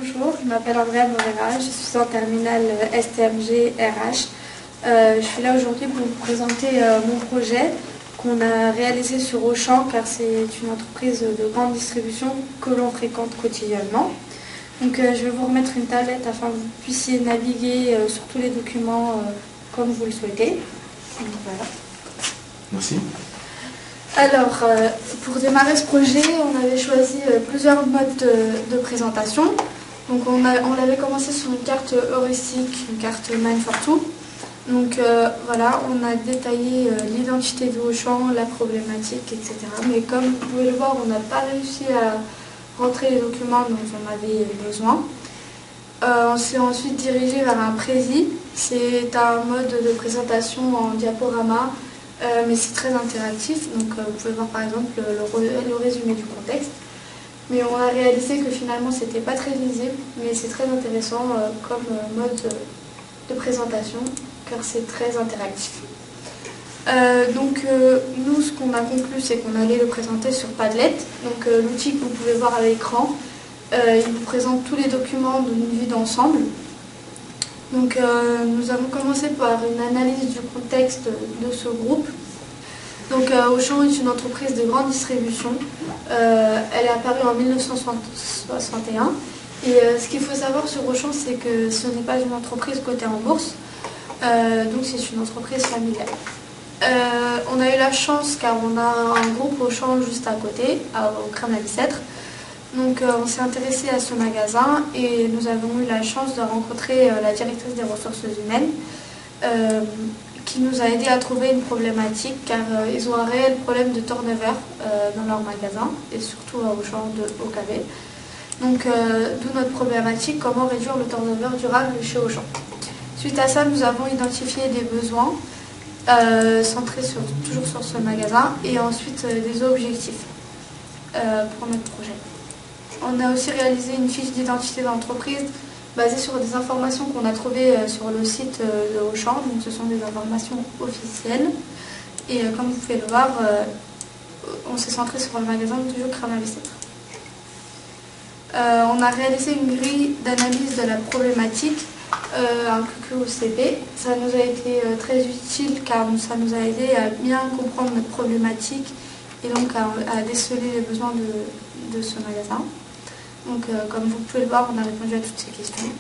Bonjour, je m'appelle Andrea Morera, je suis en terminale STMG RH. Je suis là aujourd'hui pour vous présenter mon projet qu'on a réalisé sur Auchan car c'est une entreprise de grande distribution que l'on fréquente quotidiennement. Donc je vais vous remettre une tablette afin que vous puissiez naviguer sur tous les documents comme vous le souhaitez. Donc, voilà. Merci. Alors, pour démarrer ce projet, on avait choisi plusieurs modes de présentation. Donc, on l'avait commencé sur une carte heuristique, une carte Mine4Two. Donc, voilà, on a détaillé l'identité de Auchan, la problématique, etc. Mais comme vous pouvez le voir, on n'a pas réussi à rentrer les documents dont on avait besoin. On s'est ensuite dirigé vers un prési. C'est un mode de présentation en diaporama. Mais c'est très interactif, donc vous pouvez voir par exemple le résumé du contexte. Mais on a réalisé que finalement c'était pas très lisible, mais c'est très intéressant comme mode de présentation, car c'est très interactif. Nous, ce qu'on a conclu, c'est qu'on allait le présenter sur Padlet. Donc l'outil que vous pouvez voir à l'écran, il vous présente tous les documents d'une vue d'ensemble. Donc nous avons commencé par une analyse du contexte de ce groupe. Donc Auchan est une entreprise de grande distribution. Elle est apparue en 1961. Et ce qu'il faut savoir sur Auchan, c'est que ce n'est pas une entreprise cotée en bourse. Donc c'est une entreprise familiale. On a eu la chance car on a un groupe Auchan juste à côté, au Kremlin Bicêtre. Donc on s'est intéressé à ce magasin et nous avons eu la chance de rencontrer la directrice des ressources humaines qui nous a aidé à trouver une problématique car ils ont un réel problème de turnover dans leur magasin et surtout à Auchan de OKV. Donc d'où notre problématique, comment réduire le turnover durable chez Auchan. Suite à ça, nous avons identifié des besoins centrés toujours sur ce magasin et ensuite des objectifs pour notre projet. On a aussi réalisé une fiche d'identité d'entreprise basée sur des informations qu'on a trouvées sur le site de Auchan. Donc ce sont des informations officielles. Et comme vous pouvez le voir, on s'est centré sur le magasin de toujours Kremlin Bicêtre. On a réalisé une grille d'analyse de la problématique, un QQOCP. Ça nous a été très utile car ça nous a aidé à bien comprendre notre problématique et donc à déceler les besoins de ce magasin. Donc, comme vous pouvez le voir, on a répondu à toutes ces questions.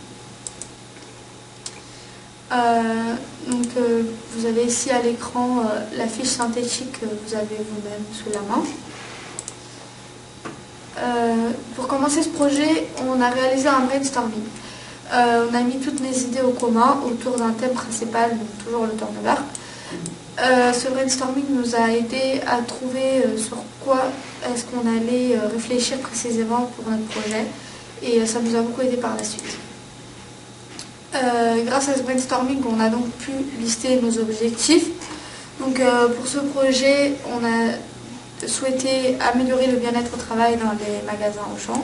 Vous avez ici à l'écran la fiche synthétique que vous avez vous-même sous la main. Pour commencer ce projet, on a réalisé un brainstorming. On a mis toutes les idées au commun autour d'un thème principal, donc toujours le turnover. Ce brainstorming nous a aidé à trouver sur quoi est-ce qu'on allait réfléchir précisément pour notre projet et ça nous a beaucoup aidé par la suite. Grâce à ce brainstorming, on a donc pu lister nos objectifs. Donc pour ce projet, on a souhaité améliorer le bien-être au travail dans les magasins Auchan,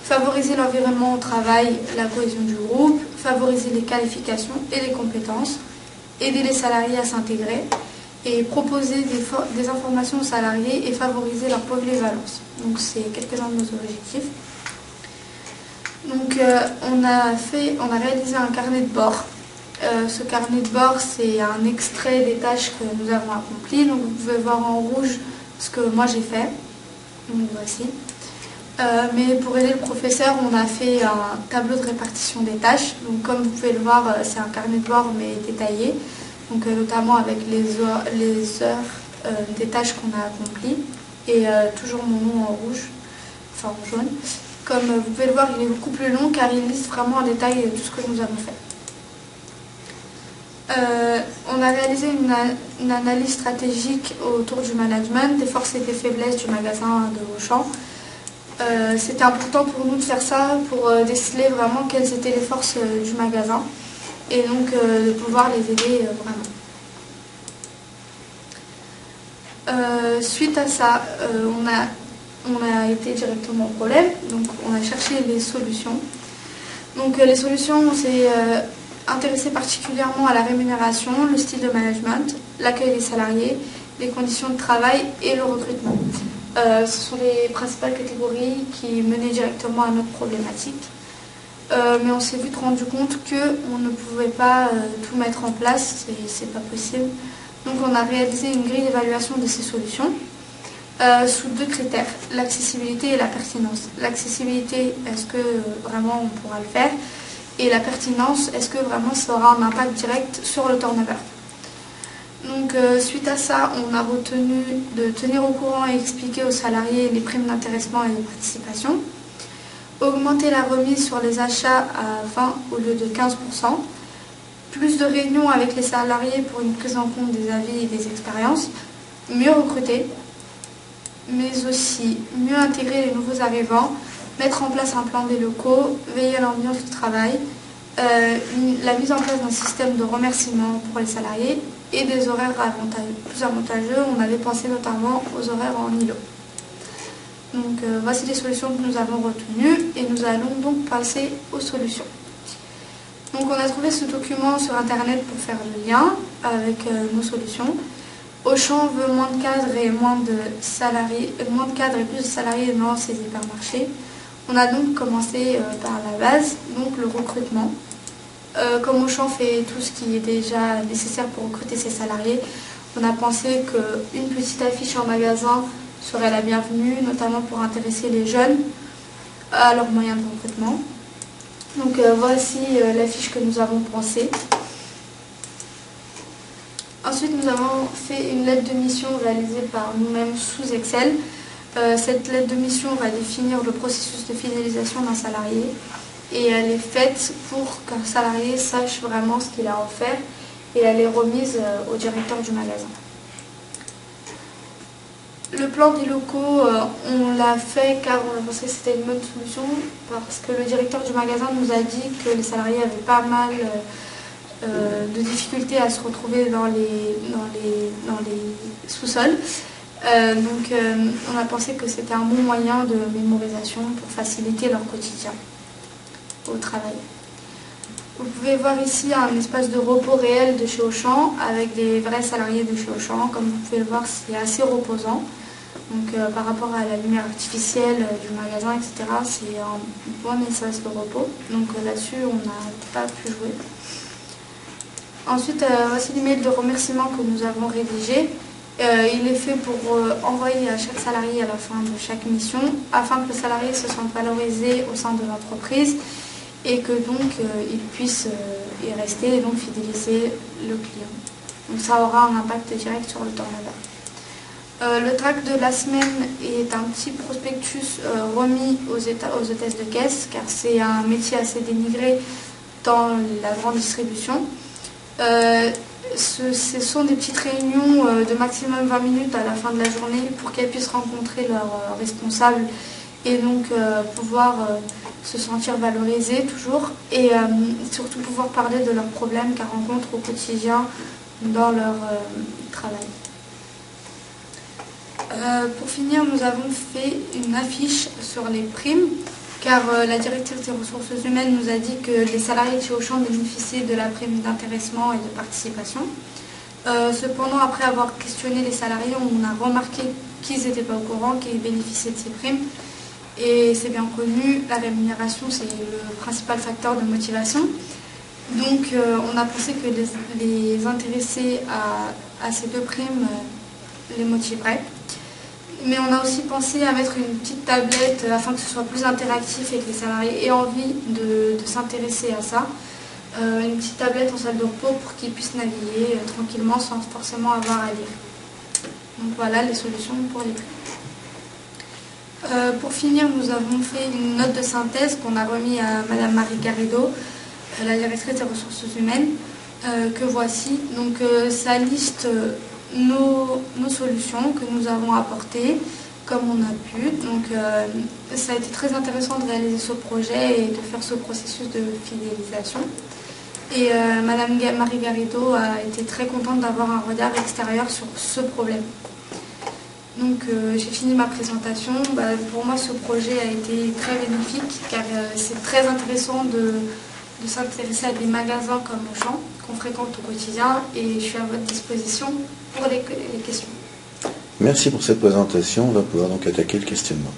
favoriser l'environnement au travail, la cohésion du groupe, favoriser les qualifications et les compétences, aider les salariés à s'intégrer et proposer des informations aux salariés et favoriser leur polyvalence. Donc c'est quelques-uns de nos objectifs. Donc on a réalisé un carnet de bord. Ce carnet de bord, c'est un extrait des tâches que nous avons accomplies. Donc vous pouvez voir en rouge ce que moi j'ai fait. Donc voici. Mais pour aider le professeur, on a fait un tableau de répartition des tâches. Donc comme vous pouvez le voir, c'est un carnet de bord mais détaillé. Donc notamment avec les heures des tâches qu'on a accomplies. Et toujours mon nom en rouge, enfin en jaune. Comme vous pouvez le voir, il est beaucoup plus long car il liste vraiment en détail tout ce que nous avons fait. On a réalisé une analyse stratégique autour du management, des forces et des faiblesses du magasin de Auchan. C'était important pour nous de faire ça pour déceler vraiment quelles étaient les forces du magasin et donc de pouvoir les aider vraiment. Suite à ça, on a été directement au problème, donc on a cherché les solutions. Donc les solutions, on s'est intéressé particulièrement à la rémunération, le style de management, l'accueil des salariés, les conditions de travail et le recrutement. Ce sont les principales catégories qui menaient directement à notre problématique. mais on s'est vite rendu compte qu'on ne pouvait pas tout mettre en place, c'est pas possible. Donc on a réalisé une grille d'évaluation de ces solutions sous 2 critères, l'accessibilité et la pertinence. L'accessibilité, est-ce que vraiment on pourra le faire? Et la pertinence, est-ce que vraiment ça aura un impact direct sur le turnover? Donc suite à ça, on a retenu de tenir au courant et expliquer aux salariés les primes d'intéressement et de participation, augmenter la remise sur les achats à 20 au lieu de 15%, plus de réunions avec les salariés pour une prise en compte des avis et des expériences, mieux recruter, mais aussi mieux intégrer les nouveaux arrivants, mettre en place un plan des locaux, veiller à l'ambiance du travail, la mise en place d'un système de remerciement pour les salariés et des horaires plus avantageux. On avait pensé notamment aux horaires en îlot. Donc voici les solutions que nous avons retenues et nous allons donc passer aux solutions. Donc on a trouvé ce document sur internet pour faire le lien avec nos solutions. Auchan veut moins de cadres et plus de salariés dans ses hypermarchés. On a donc commencé par la base, donc le recrutement. Comme Auchan fait tout ce qui est déjà nécessaire pour recruter ses salariés, on a pensé qu'une petite affiche en magasin serait la bienvenue, notamment pour intéresser les jeunes à leurs moyens de recrutement. Donc voici l'affiche que nous avons pensée. Ensuite, nous avons fait une lettre de mission réalisée par nous-mêmes sous Excel. Cette lettre de mission va définir le processus de fidélisation d'un salarié et elle est faite pour qu'un salarié sache vraiment ce qu'il a à en faire et elle est remise au directeur du magasin. Le plan des locaux, on l'a fait car on a pensé que c'était une bonne solution parce que le directeur du magasin nous a dit que les salariés avaient pas mal de difficultés à se retrouver dans les sous-sols. Donc on a pensé que c'était un bon moyen de mémorisation pour faciliter leur quotidien au travail. Vous pouvez voir ici un espace de repos réel de chez Auchan avec des vrais salariés de chez Auchan. Comme vous pouvez le voir, c'est assez reposant. Donc par rapport à la lumière artificielle du magasin, etc., c'est un bon espace de repos. Donc là-dessus, on n'a pas pu jouer. Ensuite, voici l'email de remerciement que nous avons rédigé. Il est fait pour envoyer à chaque salarié à la fin de chaque mission, afin que le salarié se sente valorisé au sein de l'entreprise et que donc il puisse y rester et donc fidéliser le client. Donc ça aura un impact direct sur le turnover. Le tract de la semaine est un petit prospectus remis aux hôtesses de caisse, car c'est un métier assez dénigré dans la grande distribution. Ce sont des petites réunions de maximum 20 minutes à la fin de la journée pour qu'elles puissent rencontrer leurs responsables et donc pouvoir se sentir valorisées toujours et surtout pouvoir parler de leurs problèmes qu'elles rencontrent au quotidien dans leur travail. Pour finir, nous avons fait une affiche sur les primes car la directrice des ressources humaines nous a dit que les salariés de chez Auchan bénéficiaient de la prime d'intéressement et de participation. Cependant, après avoir questionné les salariés, on a remarqué qu'ils n'étaient pas au courant, qu'ils bénéficiaient de ces primes. Et c'est bien connu, la rémunération, c'est le principal facteur de motivation. Donc, on a pensé que les intéressés à ces 2 primes les motiverait. Mais on a aussi pensé à mettre une petite tablette afin que ce soit plus interactif et que les salariés aient envie de s'intéresser à ça. Une petite tablette en salle de repos pour qu'ils puissent naviguer tranquillement sans forcément avoir à lire. Donc voilà les solutions pour les primes. Pour finir, nous avons fait une note de synthèse qu'on a remis à Madame Marie Garrido, la directrice des ressources humaines, que voici. Donc ça liste nos solutions que nous avons apportées comme on a pu. Donc ça a été très intéressant de réaliser ce projet et de faire ce processus de fidélisation. Et Madame Marie Garrido a été très contente d'avoir un regard extérieur sur ce problème. Donc j'ai fini ma présentation. Pour moi, ce projet a été très bénéfique car c'est très intéressant de s'intéresser à des magasins comme Auchan qu'on fréquente au quotidien et je suis à votre disposition pour les questions. Merci pour cette présentation. On va pouvoir donc attaquer le questionnement.